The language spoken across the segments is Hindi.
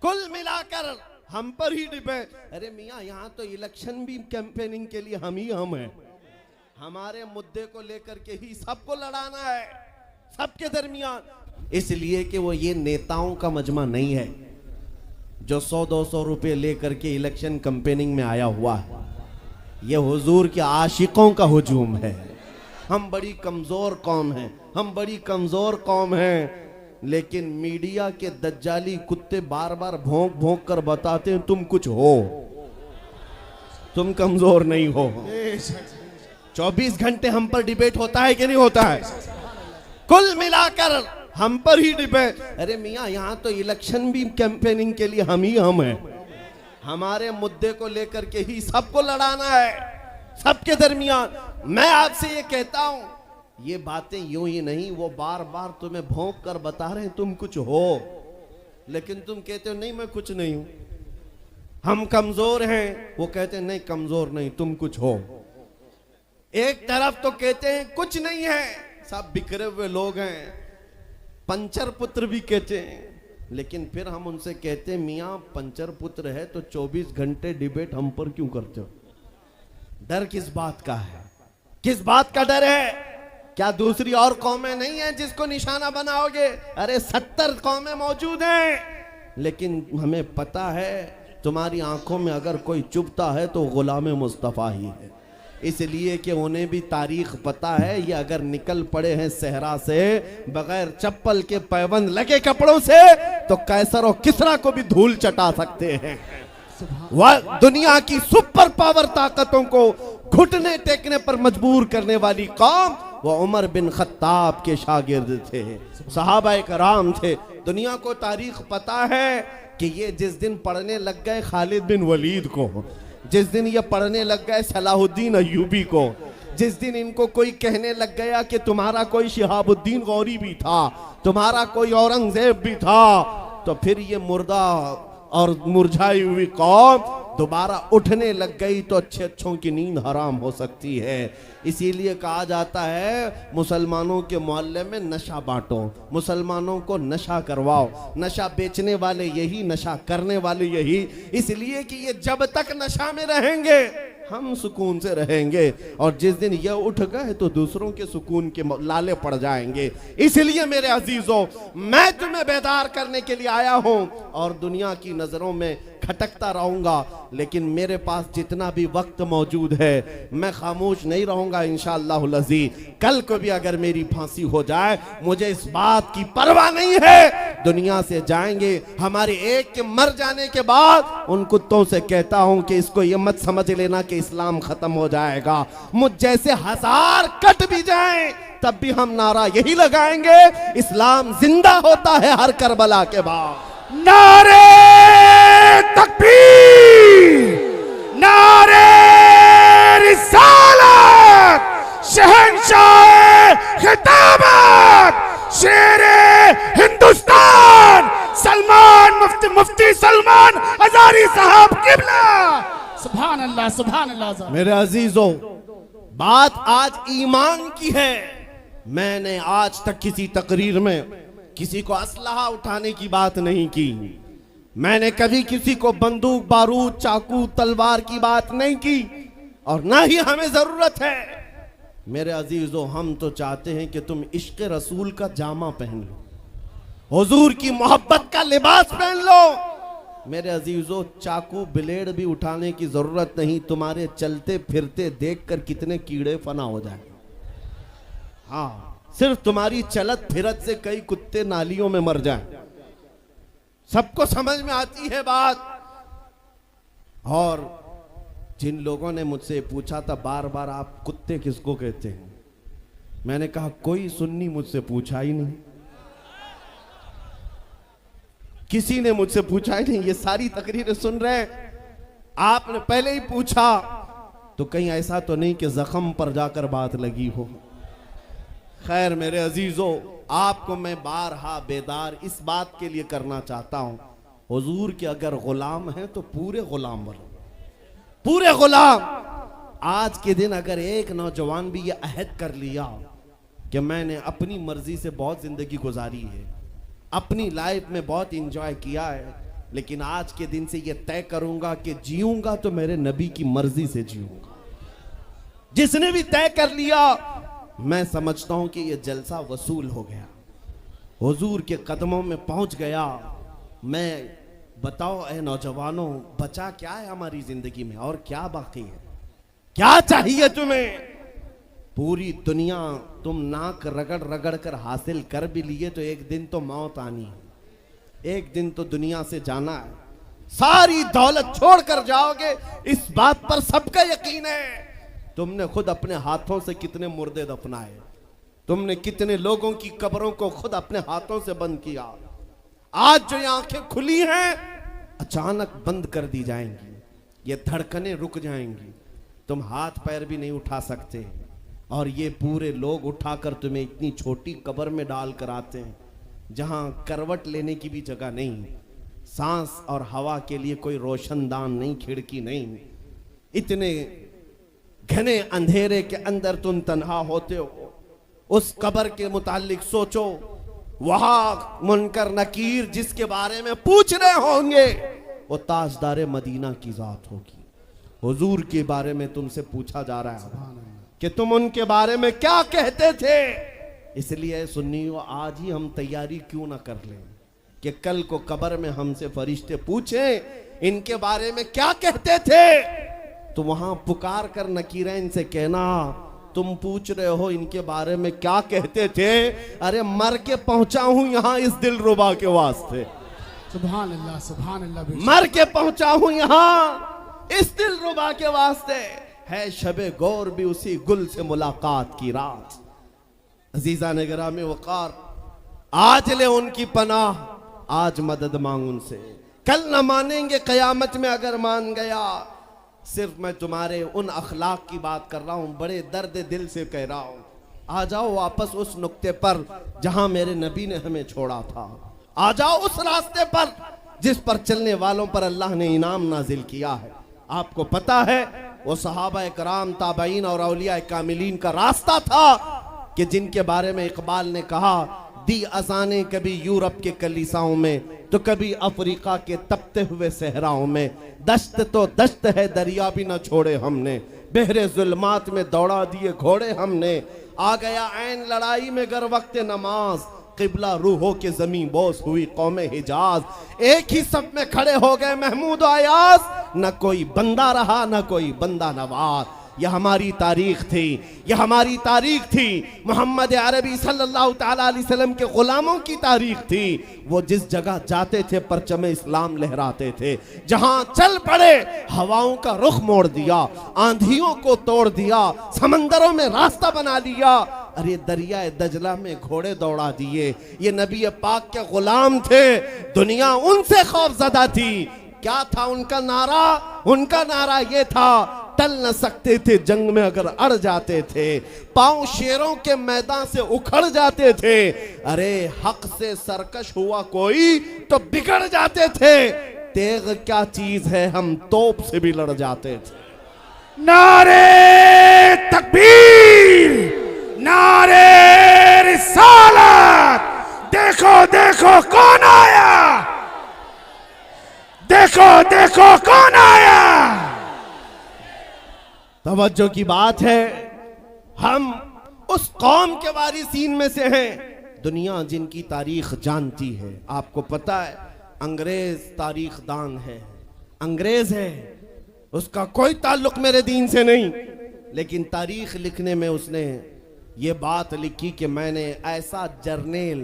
कुल मिलाकर हम पर ही डिपेंड। अरे मियाँ, यहाँ तो इलेक्शन भी कैंपेनिंग के लिए हम हैं। हमारे मुद्दे को लेकर के ही सबको लड़ाना है, सबके दरमियान। इसलिए कि वो ये नेताओं का मजमा नहीं है जो 100-200 रुपए लेकर के इलेक्शन कैंपेनिंग में आया हुआ है। ये हुजूर के आशिकों का हुजूम है। हम बड़ी कमजोर कौम हैं, हम बड़ी कमजोर कौम हैं, लेकिन मीडिया के दज्जाली कुत्ते बार बार भौंक भौंक कर बताते हैं तुम कुछ हो, तुम कमजोर नहीं हो। 24 घंटे हम पर डिबेट होता है कि नहीं होता है? कुल मिलाकर हम पर ही डिपेंड। अरे मियाँ, यहाँ तो इलेक्शन भी कैंपेनिंग के लिए हम हैं। हमारे मुद्दे को लेकर के ही सबको लड़ाना है, सबके दरमियान। मैं आपसे ये कहता हूं, ये बातें यूं ही नहीं, वो बार बार तुम्हें भौंक कर बता रहे हैं तुम कुछ हो, लेकिन तुम कहते हो नहीं मैं कुछ नहीं हूं। हम कमजोर हैं, वो कहते हैं नहीं कमजोर नहीं, तुम कुछ हो। एक तरफ तो कहते हैं कुछ नहीं है, सब बिखरे हुए लोग हैं, पंचर पुत्र भी कहते हैं, लेकिन फिर हम उनसे कहते हैं मियाँ पंचर पुत्र है तो 24 घंटे डिबेट हम पर क्यों करते हो? डर किस बात का है? किस बात का डर है? क्या दूसरी और कौमें नहीं है जिसको निशाना बनाओगे? अरे 70 कौमें मौजूद हैं, लेकिन हमें पता है तुम्हारी आंखों में अगर कोई चुभता है तो गुलाम मुस्तफ़ा ही है। इसलिए कि उन्हें भी तारीख पता है, ये अगर निकल पड़े हैं सहरा से बगैर चप्पल के पैबंद लगे कपड़ों से तो कैसर और किसरा को भी धूल चटा सकते हैं। वह दुनिया की सुपर पावर ताकतों को घुटने टेकने पर मजबूर करने वाली कौम वो उमर बिन खत्ताब के शागिर्द थे, सहाबाए कराम थे। दुनिया को तारीख पता है कि ये जिस दिन पढ़ने लग गए खालिद बिन वलीद को, जिस दिन ये पढ़ने लग गए सलाहुद्दीन अय्यूबी को, जिस दिन इनको कोई कहने लग गया कि तुम्हारा कोई शिहाबुद्दीन गौरी भी था, तुम्हारा कोई औरंगजेब भी था, तो फिर ये मुर्दा और मुरझाई हुई कौम दोबारा उठने लग गई तो अच्छों की नींद हराम हो सकती है। इसीलिए कहा जाता है मुसलमानों के मोहल्ले में नशा बांटो, मुसलमानों को नशा करवाओ। नशा बेचने वाले यही, नशा करने वाले यही, इसलिए कि ये जब तक नशा में रहेंगे हम सुकून से रहेंगे, और जिस दिन ये उठ गए तो दूसरों के सुकून के लाले पड़ जाएंगे। इसलिए मेरे अजीजों, मैं तुम्हें बेदार करने के लिए आया हूं और दुनिया की नजरों में खटकता रहूंगा, लेकिन मेरे पास जितना भी वक्त मौजूद है मैं खामोश नहीं रहूंगा इंशाअल्लाह अज़ीज़। कल को भी अगर मेरी फांसी हो जाए मुझे इस बात की परवाह नहीं है, दुनिया से जाएंगे। हमारे एक के मर जाने के बाद उन कुत्तों से कहता हूं कि इसको ये मत समझ लेना कि इस्लाम खत्म हो जाएगा। मुझ जैसे 1000 कट भी जाएं तब भी हम नारा यही लगाएंगे, इस्लाम जिंदा होता है हर करबला के बाद। नारे तकबीर, नारे रिसालत, शहंशाह खिताबत, शेरे हिंदुस्तान सलमान मुफ्ती सलमान हजारी साहब किबला। सुभान अल्लाह, सुभान अल्लाह। मेरे अजीजों, बात आज ईमान की है। मैंने आज तक किसी तकरीर में किसी को असलहा उठाने की बात नहीं की, मैंने कभी किसी को बंदूक बारूद चाकू तलवार की बात नहीं की, और ना ही हमें जरूरत है। मेरे अजीजों, हम तो चाहते हैं कि तुम इश्क रसूल का जामा पहन लो, हुजूर की मोहब्बत का लिबास पहन लो। मेरे अजीजों, चाकू ब्लेड भी उठाने की जरूरत नहीं, तुम्हारे चलते फिरते देखकर कितने कीड़े फना हो जाए। हाँ, सिर्फ तुम्हारी चलत फिरत से कई कुत्ते नालियों में मर जाएं। सबको समझ में आती है बात। और जिन लोगों ने मुझसे पूछा था बार बार आप कुत्ते किसको कहते हैं, मैंने कहा कोई सुन्नी मुझसे पूछा ही नहीं, किसी ने मुझसे पूछा ही नहीं। ये सारी तकरीरें सुन रहे हैं, आपने पहले ही पूछा तो कहीं ऐसा तो नहीं कि जख्म पर जाकर बात लगी हो। खैर मेरे अजीजों, आपको मैं बारहा बेदार इस बात के लिए करना चाहता हूं, हुजूर के अगर गुलाम हैं तो पूरे गुलाम बनो, पूरे गुलाम। आज के दिन अगर एक नौजवान भी ये अहद कर लिया कि मैंने अपनी मर्जी से बहुत जिंदगी गुजारी है, अपनी लाइफ में बहुत इंजॉय किया है, लेकिन आज के दिन से ये तय करूंगा कि जीऊंगा तो मेरे नबी की मर्जी से जीऊंगा। जिसने भी तय कर लिया, मैं समझता हूं कि ये जलसा वसूल हो गया, हुजूर के कदमों में पहुंच गया। मैं बताओ ऐ नौजवानों, बचा क्या है हमारी जिंदगी में और क्या बाकी है? क्या चाहिए तुम्हें? पूरी दुनिया तुम नाक रगड़ रगड़ कर हासिल कर भी लिए तो एक दिन तो मौत आनी है, एक दिन तो दुनिया से जाना है। सारी दौलत छोड़कर जाओगे, इस बात पर सबका यकीन है। तुमने खुद अपने हाथों से कितने मुर्दे दफनाए, तुमने कितने लोगों की कब्रों को खुद अपने हाथों से बंद किया। आज जो ये आंखें खुली हैं, अचानक बंद कर दी जाएंगी, ये धड़कनें रुक जाएंगी, तुम हाथ पैर भी नहीं उठा सकते। और ये पूरे लोग उठाकर तुम्हें इतनी छोटी कब्र में डाल कर आते हैं जहां करवट लेने की भी जगह नहीं, सांस और हवा के लिए कोई रोशनदान नहीं, खिड़की नहीं। इतने घने अंधेरे के अंदर तुम तन्हा होते हो। उस कब्र के मुतालिक सोचो, वहां मुनकर नकीर जिसके बारे में पूछ रहे होंगे वो ताजदार मदीना की जात होगी। हुजूर के बारे में तुमसे पूछा जा रहा है कि तुम उनके बारे में क्या कहते थे। इसलिए सुन्नियों, आज ही हम तैयारी क्यों ना कर लें कि कल को कब्र में हमसे फरिश्ते पूछें इनके बारे में क्या कहते थे, तो वहां पुकार कर नकीरैन से कहना, तुम पूछ रहे हो इनके बारे में क्या कहते थे, अरे मर के पहुंचा हूं यहां इस दिलरुबा के वास्ते। सुभान अल्लाह, सुभान अल्लाह। मर के पहुंचा हूं यहां इस दिलरुबा के वास्ते। है शबे गौर भी उसी गुल से मुलाकात की रात। अजीजा ने गिरामी वकार, आज ले उनकी पनाह, आज मदद मांग उनसे, कल न मानेंगे कयामत में अगर मान गया। सिर्फ मैं तुम्हारे उन अखलाक की बात कर रहा हूं, बड़े दर्द दिल से कह रहा हूं। आ जाओ वापस उस नुक्ते पर जहां मेरे नबी ने हमें छोड़ा था। आ जाओ उस रास्ते पर जिस पर चलने वालों पर अल्लाह ने इनाम नाजिल किया है। आपको पता है वो सहाबा कराम, ताबईन और औलिया कामिलीन का रास्ता था कि जिनके बारे में इकबाल ने कहा, दी अजाने कभी यूरोप के कलीसाओं में तो कभी अफ्रीका के तपते हुए सहराओं में। दश्त तो दश्त है, दरिया भी न छोड़े हमने, बहरे जुल्मात में दौड़ा दिए घोड़े हमने। आ गया ऐन लड़ाई में गर वक्त नमाज, किबला रूहों के जमीन बोस हुई कौमे हिजाज। एक ही सब में खड़े हो गए महमूद अयाज, न कोई बंदा रहा न कोई बंदा नवाज। यह हमारी तारीख थी, यह हमारी तारीख थी। मोहम्मद अरबी सल्लल्लाहु तआला अलैहि वसल्लम के गुलामों की तारीख थी। वो जिस जगह जाते थे परचमे इस्लाम लहराते थे, जहां चल पड़े हवाओं का रुख मोड़ दिया, आंधियों को तोड़ दिया, समंदरों में रास्ता बना लिया। अरे दरिया दजला में घोड़े दौड़ा दिए। ये नबी पाक के गुलाम थे, दुनिया उनसे खौफजदा थी। क्या था उनका नारा? उनका नारा ये था, टल न सकते थे जंग में अगर अड़ जाते थे, पांव शेरों के मैदान से उखड़ जाते थे। अरे हक से सरकश हुआ कोई तो बिगड़ जाते थे। तेग क्या चीज है, हम तोप से भी लड़ जाते थे। नारे तकबीर, नारे रिसालत। देखो देखो कौन आया, देखो देखो कौन आया। तवज्जो की बात है, हम उस कौम के वारिसीन में से हैं दुनिया जिनकी तारीख जानती है। आपको पता है अंग्रेज तारीख दान है, अंग्रेज है, उसका कोई ताल्लुक मेरे दीन से नहीं, लेकिन तारीख लिखने में उसने ये बात लिखी कि मैंने ऐसा जर्नेल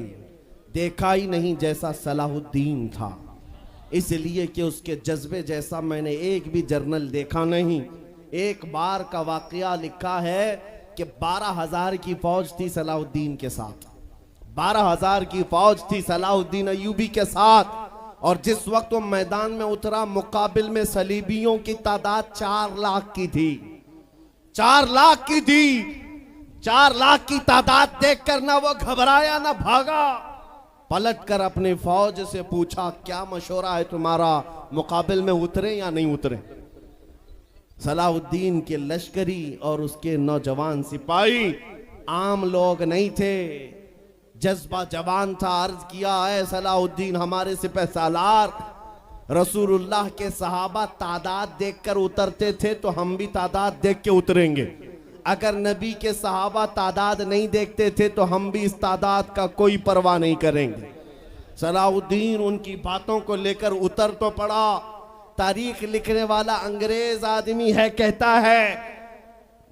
देखा ही नहीं जैसा सलाहुद्दीन था, इसलिए कि उसके जज्बे जैसा मैंने एक भी जर्नल देखा नहीं। एक बार का वाकया लिखा है कि 12,000 की फौज थी सलाहुद्दीन के साथ, 12,000 की फौज थी सलाहुद्दीन अय्यूबी के साथ। और जिस वक्त वो मैदान में उतरा, मुकाबिल में सलीबियों की तादाद 4 लाख की थी, 4 लाख की थी। 4 लाख की तादाद देखकर ना वो घबराया ना भागा, पलट कर अपनी फौज से पूछा, क्या मशवरा है तुम्हारा, मुकाबिल में उतरे या नहीं उतरे। सलाहुद्दीन के लश्करी और उसके नौजवान सिपाही आम लोग नहीं थे, जज्बा जवान था। अर्ज किया है सलाहुद्दीन हमारे सिपह सालार, रसूलुल्लाह के सहाबा तादाद देखकर उतरते थे तो हम भी तादाद देख के उतरेंगे। अगर नबी के सहाबा तादाद नहीं देखते थे तो हम भी इस तादाद का कोई परवाह नहीं करेंगे। सलाउद्दीन उनकी बातों को लेकर उतर तो पड़ा। तारीख लिखने वाला अंग्रेज आदमी है, कहता है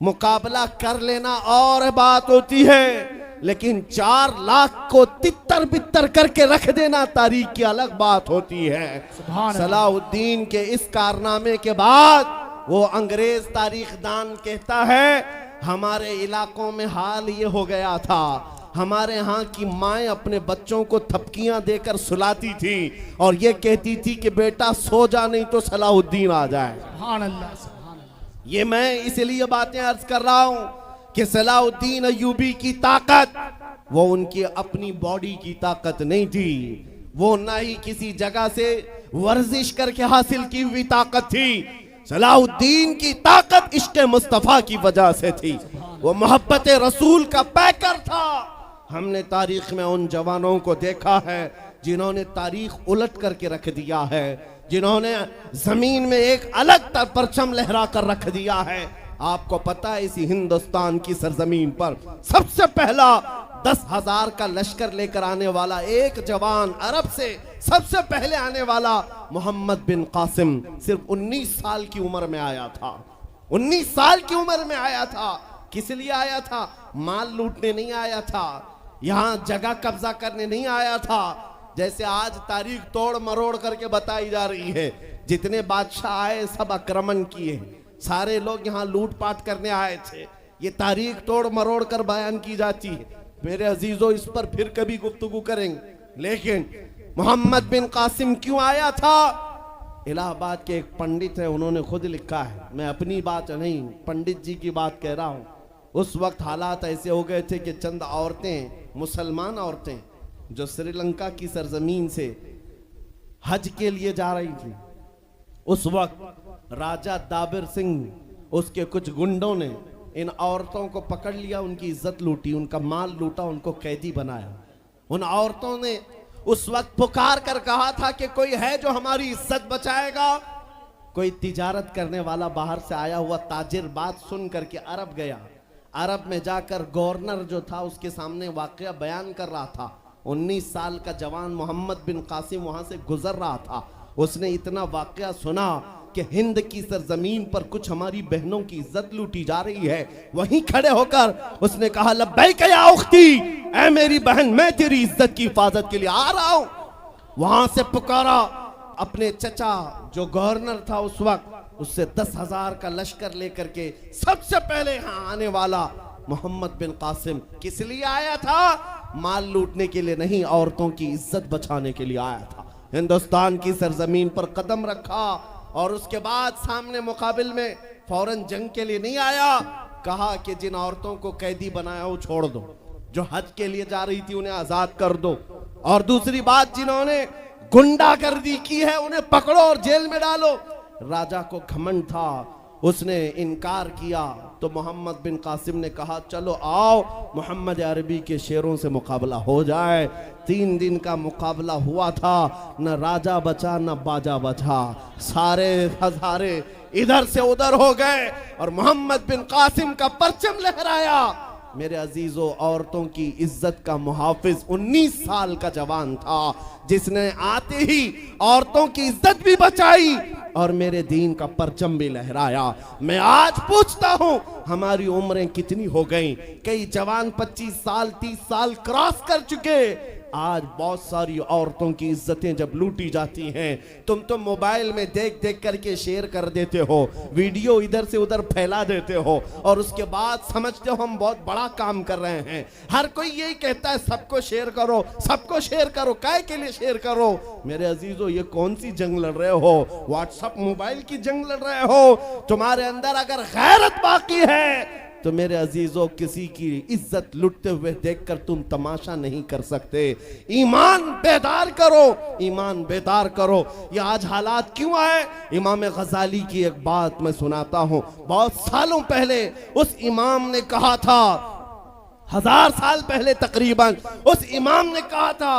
मुकाबला कर लेना और बात होती है, लेकिन 4 लाख को तितर बितर करके रख देना तारीख की अलग बात होती है। सलाउद्दीन के इस कारनामे के बाद वो अंग्रेज तारीखदान कहता है हमारे इलाकों में हाल ये हो गया था, हमारे यहाँ की माएँ अपने बच्चों को थपकियां देकर सुलाती थी और ये कहती थी कि बेटा सो जा नहीं तो सलाउद्दीन आ जाए। सुभान अल्लाह, सुभान अल्लाह। ये मैं इसलिए बातें अर्ज कर रहा हूं कि सलाउद्दीन अय्यूबी की ताकत वो उनकी अपनी बॉडी की ताकत नहीं थी, वो ना ही किसी जगह से वर्जिश करके हासिल की हुई ताकत थी। सलाउद्दीन की ताकत इश्क मुस्तफा की वजह से थी। वो मोहब्बत रसूल का पैकर था। हमने तारीख में उन जवानों को देखा है जिन्होंने तारीख उलट करके रख दिया है, जिन्होंने जमीन में एक अलग परचम लहरा कर रख दिया है। आपको पता है इसी हिंदुस्तान की सरजमीन पर सबसे पहला 10,000 का लश्कर लेकर आने वाला एक जवान अरब से सबसे पहले आने वाला मोहम्मद बिन कासिम सिर्फ 19 साल की उम्र में आया था। 19 साल की उम्र में आया था। किस लिए आया था? माल लूटने नहीं आया था, यहाँ जगह कब्जा करने नहीं आया था। जैसे आज तारीख तोड़ मरोड़ करके बताई जा रही है, जितने बादशाह आए सब आक्रमण किए, सारे लोग यहाँ लूटपाट करने आए थे। ये तारीख तोड़ मरोड़ कर बयान की जाती है। मेरे अजीजों इस पर फिर कभी गुफ्तगू करेंगे। लेकिन मोहम्मद बिन कासिम क्यों आया था? इलाहाबाद के एक पंडित है, उन्होंने खुद लिखा है, मैं अपनी बात नहीं पंडित जी की बात कह रहा हूँ। उस वक्त हालात ऐसे हो गए थे कि चंद औरतें, मुसलमान औरतें जो श्रीलंका की सरजमीन से हज के लिए जा रही थी, उस वक्त राजा दाबिर सिंह उसके कुछ गुंडों ने इन औरतों को पकड़ लिया, उनकी इज्जत लूटी, उनका माल लूटा, उनको कैदी बनाया। उन औरतों ने उस वक्त पुकार कर कहा था कि कोई है जो हमारी इज्जत बचाएगा। कोई तिजारत करने वाला बाहर से आया हुआ ताजिर बात सुन करके अरब गया। अरब में जाकर गवर्नर जो था उसके सामने वाकया बयान कर रहा था। 19 साल का जवान मोहम्मद बिन कासिम वहां से गुजर रहा था। उसने इतना वाकया सुना कि हिंद की सरजमीन पर कुछ हमारी बहनों की इज्जत लूटी जा रही है। वहीं खड़े होकर उसने कहा लब्बैक या उख्ती, ऐ मेरी बहन मैं तेरी इज्जत की हिफाजत के लिए आ रहा हूं। वहां से पुकारा अपने चचा जो गवर्नर था उस वक्त, उससे 10,000 का लश्कर लेकर के सबसे पहले यहाँ आने वाला मोहम्मद बिन कासिम किस लिए आया था? माल लूटने के लिए नहीं, औरतों की इज्जत बचाने के लिए आया था। हिंदुस्तान की सरजमीन पर कदम रखा और उसके बाद सामने मुकाबिल में फौरन जंग के लिए नहीं आया। कहा कि जिन औरतों को कैदी बनाया वो छोड़ दो, जो हज के लिए जा रही थी उन्हें आजाद कर दो, और दूसरी बात जिन्होंने गुंडागर्दी की है उन्हें पकड़ो और जेल में डालो। राजा को घमंड था, उसने इनकार किया तो मोहम्मद बिन कासिम ने कहा चलो आओ मोहम्मद अरबी के शेरों से मुकाबला हो जाए। 3 दिन का मुकाबला हुआ था, न राजा बचा न बाजा बचा, सारे हजारे इधर से उधर हो गए और मोहम्मद बिन कासिम का परचम लहराया। मेरे अजीजों, औरतों की इज्जत का मुहाफिज 19 साल का जवान था जिसने आते ही औरतों की इज्जत भी बचाई और मेरे दीन का परचम भी लहराया। मैं आज पूछता हूं हमारी उम्रें कितनी हो गई? कई जवान 25 साल 30 साल क्रॉस कर चुके। आज बहुत सारी औरतों की इज्जतें जब लूटी जाती हैं, तुम तो मोबाइल में देख देख करके शेयर कर देते हो, वीडियो इधर से उधर फैला देते हो और उसके बाद समझते हो हम बहुत बड़ा काम कर रहे हैं। हर कोई यही कहता है सबको शेयर करो, सबको शेयर करो, काय के लिए शेयर करो? मेरे अजीजों, ये कौन सी जंग लड़ रहे हो? व्हाट्सएप मोबाइल की जंग लड़ रहे हो? तुम्हारे अंदर अगर गैरत बाकी है तो मेरे अजीजों, किसी की इज्जत लुटते हुए देखकर तुम तमाशा नहीं कर सकते। ईमान बेदार करो, ईमान बेदार करो। ये आज हालात क्यों आए? इमाम गजाली की एक बात मैं सुनाता हूं। बहुत सालों पहले उस इमाम ने कहा था, 1000 साल पहले तकरीबन, उस इमाम ने कहा था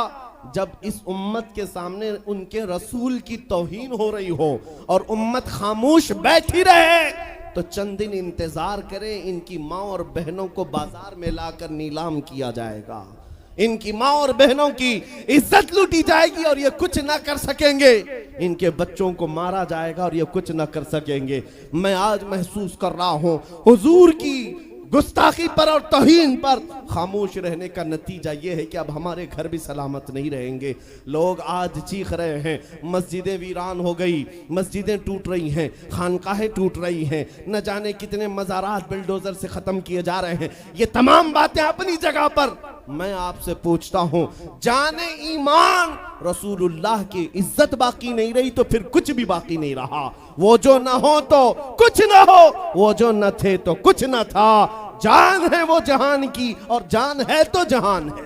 जब इस उम्मत के सामने उनके रसूल की तौहीन हो रही हो और उम्मत खामोश बैठी रहे, तो चंद दिन इंतजार करें, इनकी माँ और बहनों को बाजार में लाकर नीलाम किया जाएगा, इनकी माँ और बहनों की इज्जत लूटी जाएगी और ये कुछ ना कर सकेंगे, इनके बच्चों को मारा जाएगा और ये कुछ ना कर सकेंगे। मैं आज महसूस कर रहा हूँ हुजूर की गुस्ताखी पर और तौहीन पर खामोश रहने का नतीजा ये है कि अब हमारे घर भी सलामत नहीं रहेंगे। लोग आज चीख रहे हैं, मस्जिदें वीरान हो गई, मस्जिदें टूट रही हैं, खानकाहें टूट रही हैं, न जाने कितने मज़ारात बिल्डोजर से ख़त्म किए जा रहे हैं। ये तमाम बातें अपनी जगह पर, मैं आपसे पूछता हूँ, जाने ईमान रसूलुल्लाह की इज्जत बाकी नहीं रही तो फिर कुछ भी बाकी नहीं रहा। वो जो न हो तो कुछ न हो, वो जो न थे तो कुछ न था। जान है वो जहान की और जान है तो जहान है।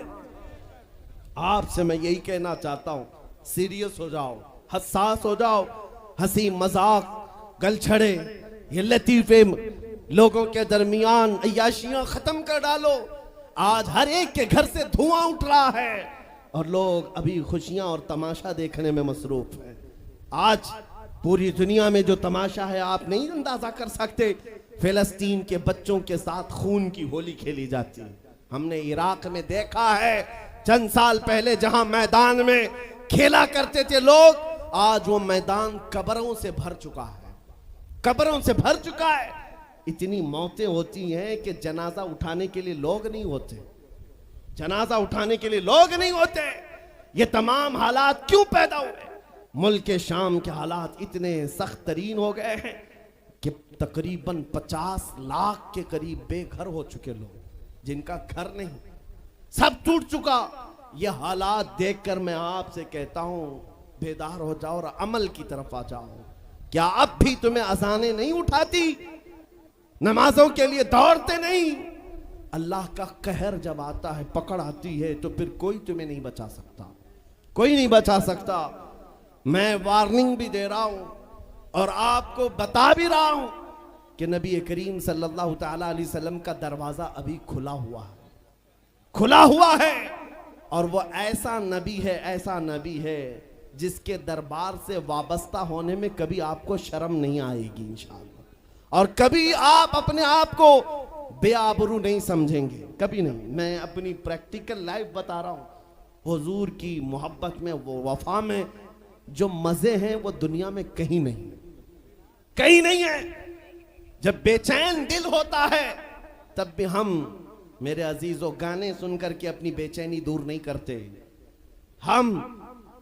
आपसे मैं यही कहना चाहता हूं, सीरियस हो जाओ, हसास हो जाओ। हंसी मजाक गलछड़े ये लतीफे लोगों के दरमियान अय्याशियां खत्म कर डालो। आज हर एक के घर से धुआं उठ रहा है और लोग अभी खुशियां और तमाशा देखने में मसरूफ हैं। आज पूरी दुनिया में जो तमाशा है आप नहीं अंदाजा कर सकते। फिलिस्तीन के बच्चों के साथ खून की होली खेली जाती है। हमने इराक में देखा है चंद साल पहले जहां मैदान में खेला करते थे लोग, आज वो मैदान कब्रों से भर चुका है, कब्रों से भर चुका है। इतनी मौतें होती हैं कि जनाजा उठाने के लिए लोग नहीं होते, जनाजा उठाने के लिए लोग नहीं होते। ये तमाम हालात क्यों पैदा हुए? मुल्क शाम के हालात इतने सख्त तरीन हो गए हैं कि तकरीबन 50 लाख के करीब बेघर हो चुके लोग, जिनका घर नहीं, सब टूट चुका। ये हालात देखकर मैं आपसे कहता हूं, बेदार हो जाओ और अमल की तरफ आ जाओ। क्या अब भी तुम्हें अजानें नहीं उठाती? नमाजों के लिए दौड़ते नहीं? अल्लाह का कहर जब आता है, पकड़ आती है, तो फिर कोई तुम्हें नहीं बचा सकता, कोई नहीं बचा सकता। मैं वार्निंग भी दे रहा हूं और आपको बता भी रहा हूं कि नबी करीम सल्लल्लाहु ताला अलैहि वसल्लम का दरवाजा अभी खुला हुआ है, खुला हुआ है। और वो ऐसा नबी है, ऐसा नबी है जिसके दरबार से वाबस्ता होने में कभी आपको शर्म नहीं आएगी इंशाअल्लाह, और कभी आप अपने आप को बेआबरू नहीं समझेंगे, कभी नहीं। मैं अपनी प्रैक्टिकल लाइफ बता रहा हूं। हुजूर की मोहब्बत में, वो वफा में जो मजे हैं वो दुनिया में कहीं नहीं, कहीं नहीं है। जब बेचैन दिल होता है तब भी हम, मेरे अजीजों, गाने सुनकर के अपनी बेचैनी दूर नहीं करते। हम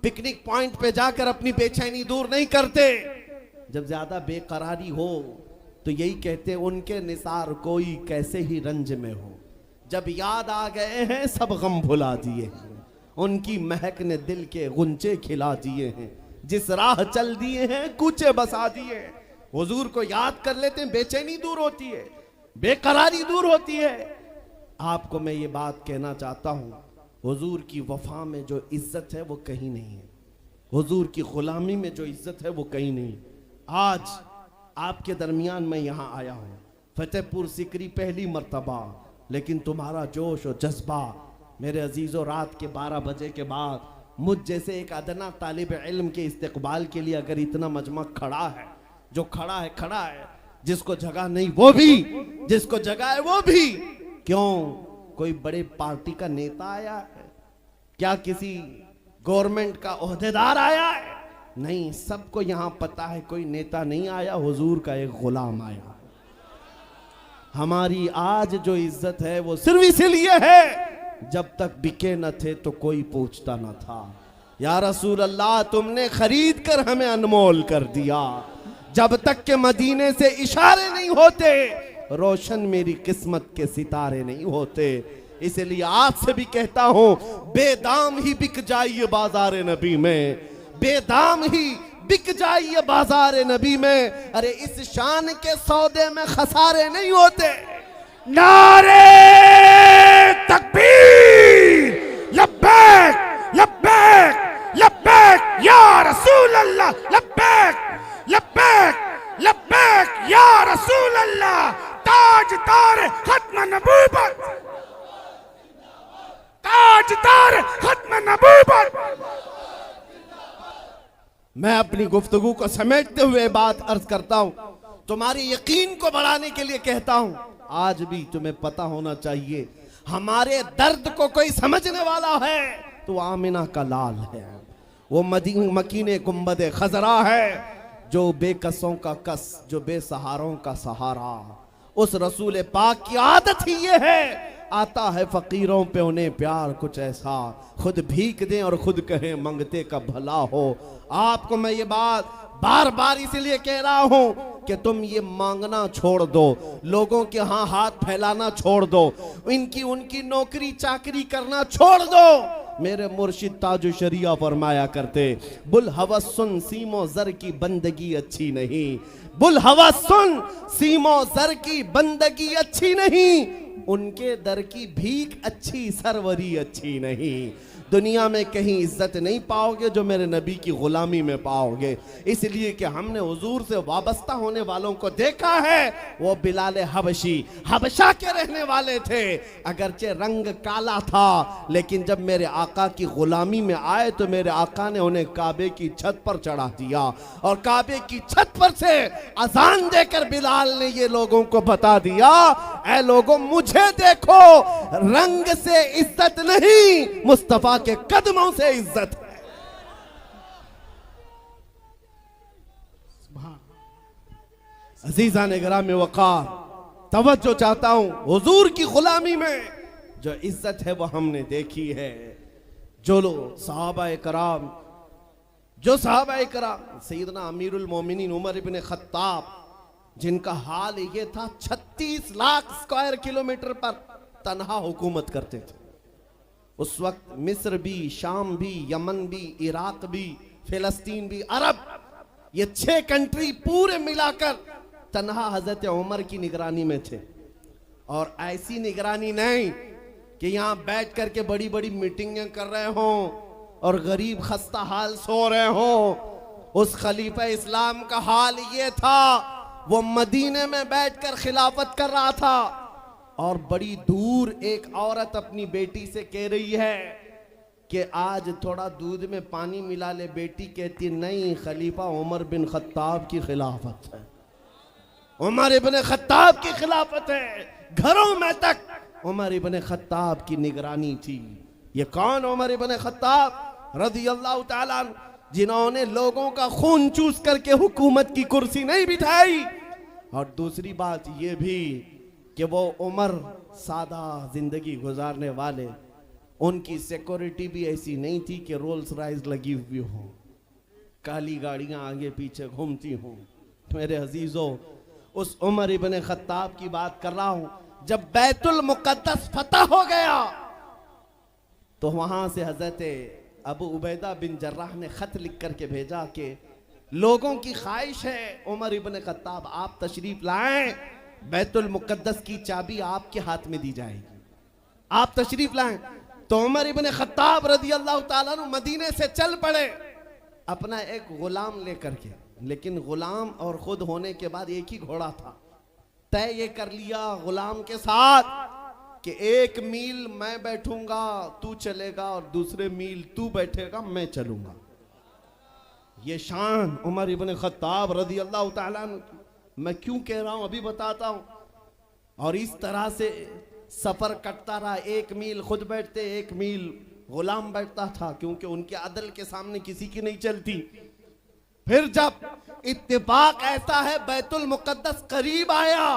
पिकनिक पॉइंट पे जाकर अपनी बेचैनी दूर नहीं करते। जब ज्यादा बेकरारी हो तो यही कहते, उनके निसार कोई कैसे ही रंज में हो, जब याद आ गए हैं सब गम भुला दिए हैं, उनकी महक ने दिल के गुंचे खिला दिए हैं, जिस राह चल दिए हैं कूचे बसा दिए हैं। हुजूर को याद कर लेते हैं, बेचैनी दूर होती है, बेकरारी दूर होती है। आपको मैं ये बात कहना चाहता हूं, हुजूर की वफा में जो इज्जत है वो कहीं नहीं है, हुजूर की गुलामी में जो इज्जत है वो कहीं नहीं। आज आपके दरमियान मैं यहाँ आया हूँ, फतेहपुर सिकरी पहली मर्तबा, लेकिन तुम्हारा जोश और जज्बा, मेरे अजीज़ों, रात के 12 बजे के बाद मुझ जैसे एक अदना तालिब इल्म के इस्तेकबाल के लिए अगर इतना मजमा खड़ा है, जो खड़ा है खड़ा है, जिसको जगह नहीं वो भी, जिसको जगह है वो भी। क्यों? कोई बड़े पार्टी का नेता आया है क्या? किसी गवर्नमेंट का ओहदेदार आया है? नहीं, सबको यहां पता है कोई नेता नहीं आया, हुजूर का एक गुलाम आया। हमारी आज जो इज्जत है वो सिर्फ इसीलिए है, जब तक बिके न थे तो कोई पूछता न था। या रसूल अल्लाह, तुमने खरीद कर हमें अनमोल कर दिया। जब तक के मदीने से इशारे नहीं होते, रोशन मेरी किस्मत के सितारे नहीं होते। इसलिए आपसे भी कहता हूं, बेदाम ही बिक जाइए बाजार नबी में, बेदाम ही बिक जाइए बाजार नबी में। अरे इस शान के सौदे में खसारे नहीं होते। नारे तकबीर, लब्बैक लब्बैक लब्बैक या रसूल अल्लाह, लब्बैक लब्बैक लब्बैक या रसूल अल्लाह। ताज तारे खत्म नबूवत, ताज ताजदार खत्म नबूवत। मैं अपनी गुफ्तगू को समेटते हुए बात अर्ज करता हूं, तुम्हारे यकीन को बढ़ाने के लिए कहता हूं, आज भी तुम्हें पता होना चाहिए हमारे दर्द को कोई समझने वाला है तो आमिना का लाल है, वो मकीने गुंबद खजरा है, जो बेकसों का कस, जो बेसहारों का सहारा। उस रसूल पाक की आदत ही ये है, आता है फकीरों पे उन्हें प्यार कुछ ऐसा, खुद भीख दें और खुद कहें मंगते का भला हो। आपको मैं ये बात बार बार इसलिए कह रहा हूं कि तुम ये मांगना छोड़ दो, लोगों के यहाँ हाथ फैलाना छोड़ दो, इनकी उनकी नौकरी चाकरी करना छोड़ दो। मेरे मुर्शिद ताजु शरिया फरमाया करते, बुल हवस सुन सीमो जर की बंदगी अच्छी नहीं, बुल हवस सुन सीमो जर की बंदगी अच्छी नहीं, उनके दर की भीख अच्छी सरवरी अच्छी नहीं। दुनिया में कहीं इज्जत नहीं पाओगे जो मेरे नबी की गुलामी में पाओगे, इसलिए कि हमने हुजूर से वाबस्ता होने वालों को देखा है। वो बिलाल हबशी हबशा के रहने वाले थे, अगरचे रंग काला था, लेकिन जब मेरे आका की गुलामी में आए तो मेरे आका ने उन्हें काबे की छत पर चढ़ा दिया, और काबे की छत पर से अजान देकर बिलाल ने ये लोगों को बता दिया, ऐ लोगों मुझे देखो, रंग से इज्जत नहीं, मुस्तफा के कदमों से इज्जत है। अजीजा ने ग्राम वकार तवज्जो चाहता हूं, हुजूर की गुलामी में जो इज्जत है वो हमने देखी है। जो लोग सहाबाए कराम, जो सहाबाए कराम, सैयदना अमीरुल मोमिनीन उमर इब्न खत्ताब, जिनका हाल ये था 36 लाख स्क्वायर किलोमीटर पर तन्हा हुकूमत करते थे। उस वक्त मिस्र भी, शाम भी, यमन भी, इराक भी, फिलिस्तीन भी, अरब, ये 6 कंट्री पूरे मिलाकर तन्हा हजरत उमर की निगरानी में थे। और ऐसी निगरानी नहीं कि यहां बैठ करके बड़ी बड़ी मीटिंगें कर रहे हो और गरीब खस्ता हाल सो रहे हो। उस खलीफा इस्लाम का हाल ये था, वो मदीने में बैठकर खिलाफत कर रहा था, और बड़ी दूर एक औरत अपनी बेटी से कह रही है कि आज थोड़ा दूध में पानी मिला ले। बेटी कहती नहीं, खलीफा उमर बिन खत्ताब की खिलाफत है, उमर इब्न खत्ताब की खिलाफत है। घरों में तक उमर इब्न खत्ताब की निगरानी थी। ये कौन? उमर इब्न खत्ताब रज़ियल्लाहु ताला अन्हु, जिन्होंने लोगों का खून चूस करके हुकूमत की कुर्सी नहीं बिठाई। और दूसरी बात ये भी कि वो उमर सादा जिंदगी गुजारने वाले, उनकी सिक्योरिटी भी ऐसी नहीं थी कि रोल्स रॉयस लगी हुई हो, काली गाड़ियां आगे पीछे घूमती हों। मेरे अजीजों, उस उमर इब्न खत्ताब की बात कर रहा हूं। जब बैतुल मुकद्दस फतह हो गया तो वहां से हजरत अबू उबैदा बिन जर्राह ने खत लिख करके भेजा कि लोगों की ख्वाहिश है उमर इब्न खत्ताब आप तशरीफ लाएं, बैतुल मुकद्दस की चाबी आपके हाथ में दी जाएगी, आप तशरीफ लाएं। तो उमर इब्न खत्ताब रज़ियल्लाहु ताला अन्हु मदीने से चल पड़े अपना एक गुलाम लेकर के। लेकिन गुलाम और खुद होने के बाद एक ही घोड़ा था। तय ये कर लिया गुलाम के साथ कि 1 मील मैं बैठूंगा तू चलेगा, और दूसरे मील तू बैठेगा मैं चलूंगा। ये शान उमर इब्न खत्ताब रज़ियल्लाहु ताला अन्हु की। मैं क्यों कह रहा हूं अभी बताता हूं। और इस तरह से सफर कटता रहा। 1 मील खुद बैठते, 1 मील गुलाम बैठता था, क्योंकि उनके अदल के सामने किसी की नहीं चलती। फिर जब इत्तेफाक ऐसा है बैतुल मुकद्दस करीब आया,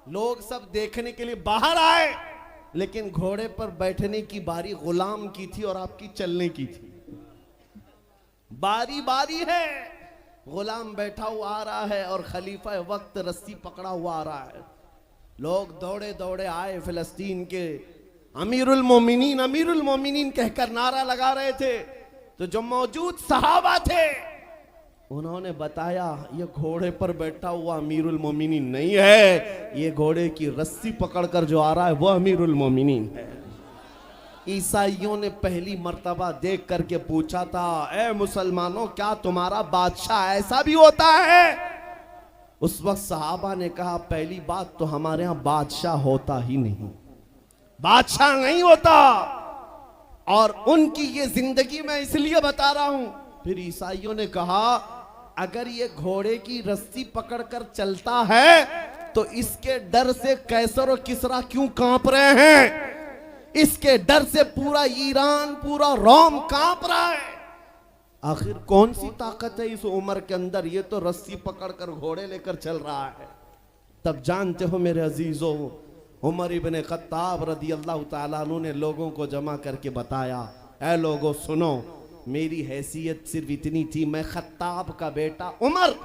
लोग सब देखने के लिए बाहर आए, लेकिन घोड़े पर बैठने की बारी गुलाम की थी और आपकी चलने की थी। बारी बारी है, गुलाम बैठा हुआ आ रहा है और खलीफा वक्त रस्सी पकड़ा हुआ आ रहा है। लोग दौड़े दौड़े आए, फिलिस्तीन के अमीरुल मोमिनीन कहकर नारा लगा रहे थे। तो जो मौजूद सहाबा थे उन्होंने बताया ये घोड़े पर बैठा हुआ अमीरुल मोमिनीन नहीं है, ये घोड़े की रस्सी पकड़कर जो आ रहा है वो अमीरुल मोमिनीन है। ईसाइयों ने पहली मर्तबा देख करके पूछा था, ए मुसलमानों क्या तुम्हारा बादशाह ऐसा भी होता है? उस वक्त सहाबा ने कहा पहली बात तो हमारे यहाँ बादशाह होता ही नहीं, बादशाह नहीं होता। और उनकी ये जिंदगी मैं इसलिए बता रहा हूं। फिर ईसाइयों ने कहा अगर ये घोड़े की रस्सी पकड़कर चलता है तो इसके डर से कैसर और किसरा क्यों कांप रहे हैं? इसके डर से पूरा ईरान, पूरा रोम कांप रहा है। आखिर कौन सी ताकत है इस उम्र के अंदर? ये तो रस्सी पकड़कर घोड़े लेकर चल रहा है। तब जानते हो मेरे अजीजों, उमर इब्ने खत्ताब रदी अल्लाह ताला अन्हु ने लोगों को जमा करके बताया, ऐ लोगों सुनो, मेरी हैसियत सिर्फ इतनी थी, मैं खत्ताब का बेटा उमर,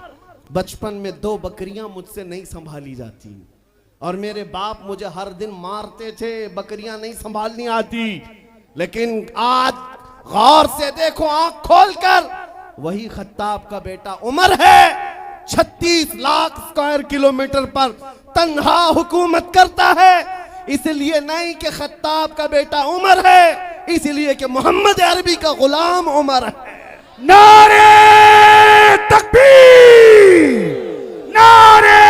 बचपन में 2 बकरियां मुझसे नहीं संभाली जाती और मेरे बाप मुझे हर दिन मारते थे, बकरियां नहीं संभालनी आती। लेकिन आज गौर से देखो, आंख खोलकर, वही खत्ताब का बेटा उमर है। 36 लाख स्क्वायर किलोमीटर पर तन्हा हुकूमत करता है। इसलिए नहीं कि खत्ताब का बेटा उमर है, इसलिए कि मोहम्मद अरबी का गुलाम उमर है। नारे तकबीर, नारे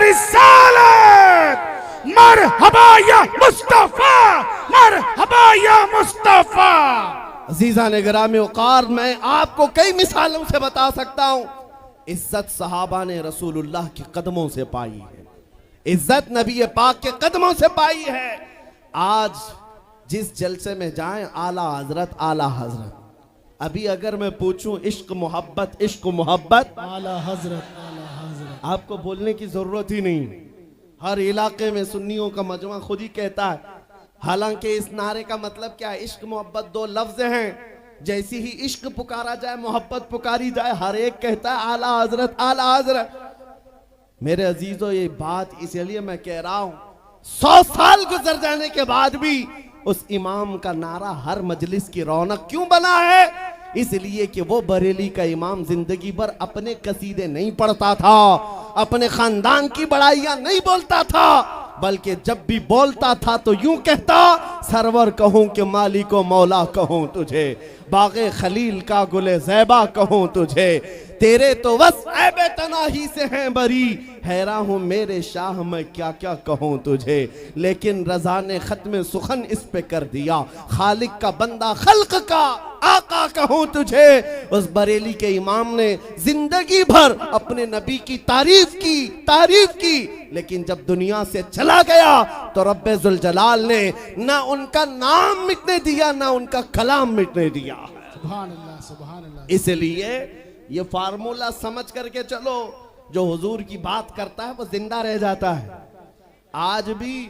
रिसालत, मरहबा या मुस्तफा, मरहबा या मुस्तफा। अजीजा ने गिरामी औकार, मैं आपको कई मिसालों से बता सकता हूं। इज्जत सहाबा ने रसूलुल्लाह के कदमों से पाई है, इज्जत नबी पाक के कदमों से पाई है। आज जिस जलसे में जाएं, आला हजरत आला हजरत। अभी अगर मैं पूछूं इश्क मोहब्बत, इश्क मोहब्बत, आला हजरत आला हजरत, आपको बोलने की जरूरत ही नहीं। हर इलाके में सुन्नियों का मजमा खुद ही कहता है। हालांकि इस नारे का मतलब क्या है? इश्क मोहब्बत 2 लफ्ज हैं। जैसी ही इश्क पुकारा जाए, मोहब्बत पुकारी जाए, हर एक कहता है आला हजरत आला हजरत। मेरे अजीजों, ये बात इसलिए मैं कह रहा हूं, 100 साल गुजर जाने के बाद भी उस इमाम का नारा हर मजलिस की रौनक क्यों बना है? इसलिए कि वो बरेली का इमाम जिंदगी भर अपने कसीदे नहीं पढ़ता था, अपने खानदान की बड़ाइयां नहीं बोलता था, बल्कि जब भी बोलता था तो यूं कहता, सरवर कहूं कि मालिको मौला कहूं तुझे, बागे खलील का गुले ज़ैबा कहूं तुझे, तेरे तो बस ऐबे तनाही से हैं बरी, हैरान हूं मेरे शाह मैं क्या क्या कहूं तुझे। लेकिन रजा ने खत्म सुखन इस पे कर दिया, खालिक का बंदा खल्क का आका कहूं तुझे। उस बरेली के इमाम ने जिंदगी भर अपने नबी की तारीफ की, लेकिन जब दुनिया से चला गया तो रब्बे जुल जलाल ने ना उनका नाम मिटने दिया, ना उनका कलाम मिटने दिया। सुभान अल्लाह सुभान अल्लाह। इसलिए ये फार्मूला समझ करके चलो, जो हुजूर की बात करता है वो जिंदा रह जाता है। आज भी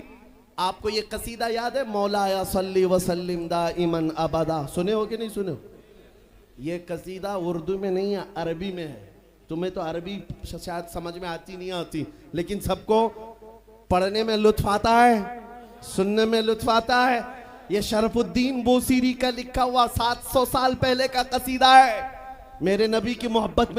आपको ये कसीदा याद है, मौलाया सल्ली वसल्लिम दाइमन अबदा, सुने हो कि नहीं सुने हो? ये कसीदा उर्दू में नहीं है, अरबी में है। तुम्हें तो अरबी शायद समझ में आती नहीं आती, लेकिन सबको पढ़ने में लुत्फ आता है, सुनने में लुत्फ आता है। ये शरफुद्दीन बोसीरी का लिखा हुआ 700 साल पहले का कसीदा है। मेरे नबी की मोहब्बत में